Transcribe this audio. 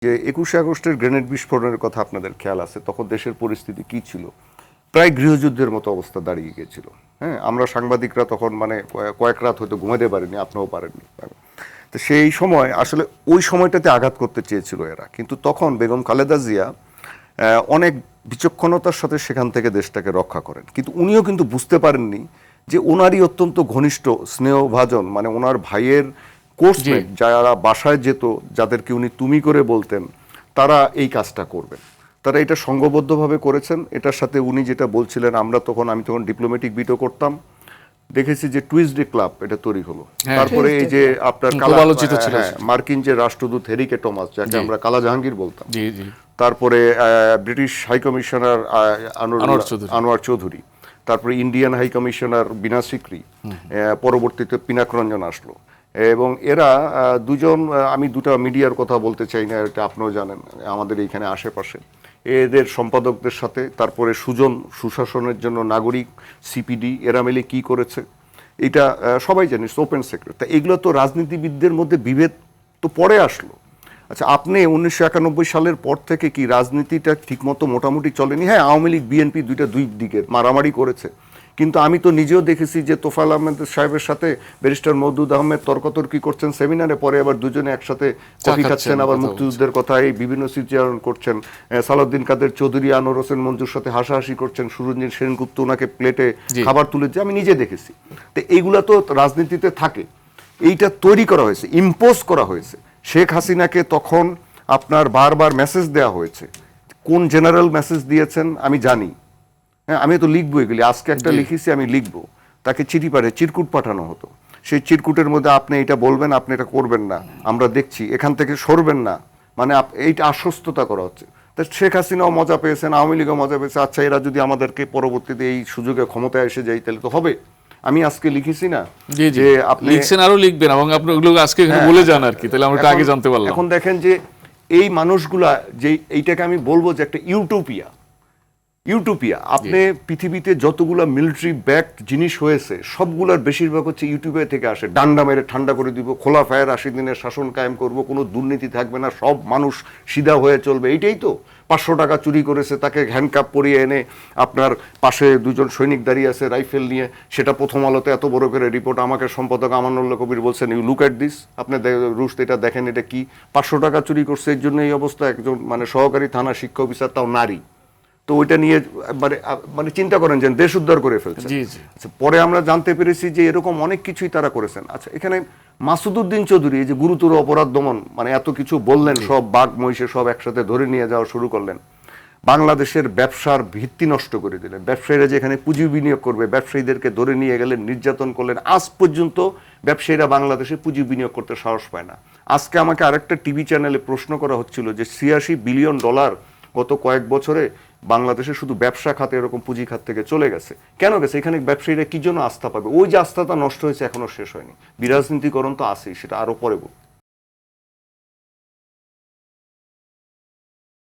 যে ২১শে আগস্টের গ্রেনেড বিস্ফোরণের কথা আপনাদের খেয়াল আছে, তখন দেশের পরিস্থিতি কি ছিল? প্রায় গৃহযুদ্ধের মতো অবস্থা দাঁড়িয়ে গিয়েছিল। হ্যাঁ, আমরা সাংবাদিকরা তখন মানে কয়েক রাত হয়তো ঘুমাতে পারিনি, আপনিও পারেননি। তো সেই সময় আসলে ওই সময়টাতে আঘাত করতে চেয়েছিল এরা, কিন্তু তখন বেগম খালেদা জিয়া অনেক বিচক্ষণতার সাথে সেখান থেকে দেশটাকে রক্ষা করেন। কিন্তু উনিও কিন্তু বুঝতে পারেননি যে ওনারই অত্যন্ত ঘনিষ্ঠ স্নেহভাজন, মানে ওনার ভাইয়ের কোর্সমেট যারা বাসায় যেত, যাদেরকে উনি তুমি করে বলতেন, তারা এই কাজটা করবেন। তারা এটা সংঘবদ্ধভাবে করেছেন। এটার সাথে উনি যেটা বলছিলেন, আমি তখন ডিপ্লোম্যাটিক বিটও করতাম, দেখেছি যে টুইসডে ক্লাব এটা তৈরি হলো। তারপরে এই যে আপনার মার্কিন যে রাষ্ট্রদূত হেরিকে টমাস, যাকে আমরা কালা জাহাঙ্গীর বলতাম, তারপরে British high commissioner Anwar Chowdhury, তারপরে Indian high commissioner Veena Sikri, পরবর্তীতে পিনাক রঞ্জন আসলো। এবং এরা দুজন, আমি দুটা মিডিয়ার কথা বলতে চাই না, এটা আপনিও জানেন আমাদের এইখানে আশেপাশে, এদের সম্পাদকদের সাথে, তারপরে সুজন সুশাসনের জন্য নাগরিক, সিপিডি, এরা মিলে কি করেছে এটা সবাই জানি, ওপেন সিক্রেট। তা এগুলো তো রাজনীতিবিদদের মধ্যে বিভেদ তো পরে আসলো। আচ্ছা, আপনি 1991 সালের পর থেকে কি রাজনীতিটা ঠিকমতো মোটামুটি চলেনি? হ্যাঁ, আওয়ামী লীগ বিএনপি দুই দিকে মারামারি করেছে, কিন্তু আমি তো নিজেও দেখেছি যে তোফায়েল আহমেদ সাহেবের সাথে ব্যারিস্টার মওদুদ আহমেদ তর্কাতর্কি করছেন সেমিনারে, পরে আবার দুজনে একসাথে কফি খাচ্ছেন, আবার মুক্তিযুদ্ধের কথাই বিভিন্ন স্মৃতিচারণ করছেন, সালাউদ্দিন কাদের চৌধুরী আনোয়ার হোসেন মঞ্জুর সাথে হাসাহাসি করছেন, সুরঞ্জিত সেনগুপ্ত ওনাকে প্লেটে খাবার তুলে দিয়ে, আমি নিজে দেখেছি। তো এইগুলা তো রাজনীতিতে থাকে। এইটা তৈরি করা হয়েছে, ইম্পোজ করা হয়েছে। শেখ হাসিনাকে তখন আপনার বারবার মেসেজ দেওয়া হয়েছে। কোন জেনারেল মেসেজ দিয়েছেন আমি জানি, হ্যাঁ, আমি তো লিখবো এগুলি, আজকে একটা লিখেছি, আমি লিখবো। তাকে চিরকুট পাঠানো হতো। সেই চিরকুটের মধ্যে আপনি এটা বলবেন, আপনি এটা করবেন না, আমরা দেখছি, এখান থেকে সরবেন না, মানে এইটা আশ্বস্ততা করা হচ্ছে। তা শেখ হাসিনাও মজা পেয়েছেন, আওয়ামী লীগও মজা পেয়েছে। আচ্ছা, এরা যদি আমাদেরকে পরবর্তীতে এই সুযোগে ক্ষমতায় এসে যায় তাহলে তো হবে। আমি আজকে লিখেছি না যে আপনি লিখছেন, আরো লিখবেন, এবং আপনি ওগুলো আজকে বলে যান আর কি, তাহলে আমরা আগে জানতে পারলাম। এখন দেখেন যে এই মানুষগুলা, যে এইটাকে আমি বলবো যে একটা ইউটোপিয়া। আপনি পৃথিবীতে যতগুলো মিলিটারি ব্যাকড জিনিস হয়েছে সবগুলোর বেশিরভাগ হচ্ছে ইউটিউবে থেকে আসে। ডান্ডা মেরে ঠান্ডা করে দিব, খোলা ফায়ার, 80 দিনের শাসন কায়েম করব, কোনো দুর্নীতি থাকবে না, সব মানুষ সিধা হয়ে চলবে, এইটাই তো। 500 টাকা চুরি করেছে, তাকে হ্যান্ডকাপ পরিয়ে এনে আপনার পাশে দুজন সৈনিক দাঁড়িয়ে আছে রাইফেল নিয়ে, সেটা প্রথম আলোতে এত বড় করে রিপোর্ট, আমাকে সম্পাদক আমানুল্লাহ কবির বলছেন, ইউ লুক অ্যাট দিস, আপনি রুশ এটা দেখেন, এটা কি 500 টাকা চুরি করছে, এর জন্য এই অবস্থা। একজন মানে সহকারী থানা শিক্ষা অফিসার, তাও নারী। তো ওইটা নিয়ে মানে চিন্তা করেন যে দেশ উদ্ধার করে ফেলছে। আচ্ছা, পরে আমরা জানতে পেরেছি যে এরকম অনেক কিছুই তারা করেছেন। আচ্ছা, এখানে মাসুদউদ্দিন চৌধুরী যে গুরুতর অপরাধ দমন, মানে এত কিছু বললেন, সব বাঘ মহিষে সব একসাথে ধরে নিয়ে যাওয়া শুরু করলেন, বাংলাদেশের ব্যবসার ভিত্তি নষ্ট করে দিলেন। ব্যবসায়ীরা যেখানে পুঁজি বিনিয়োগ করবে, ব্যবসায়ীদেরকে ধরে নিয়ে গেলেন, নির্যাতন করলেন। আজ পর্যন্ত ব্যবসায়ীরা বাংলাদেশে পুঁজি বিনিয়োগ করতে সাহস পায় না। আজকে আমাকে আরেকটা টিভি চ্যানেলে প্রশ্ন করা হচ্ছিল যে $86 বিলিয়ন গত কয়েক বছরে বাংলাদেশে শুধু ব্যবসা খাতে এরকম পুঁজি খাত থেকে চলে গেছে। কেন গেছে? এখানে ব্যবসায়ীরা কি জন্য আস্থা পাবে? ওই যে আস্থাটা নষ্ট হয়েছে, এখনো শেষ হয়নি। বিরাজনীতিকরণ তো আছেই, সেটা আরো পরে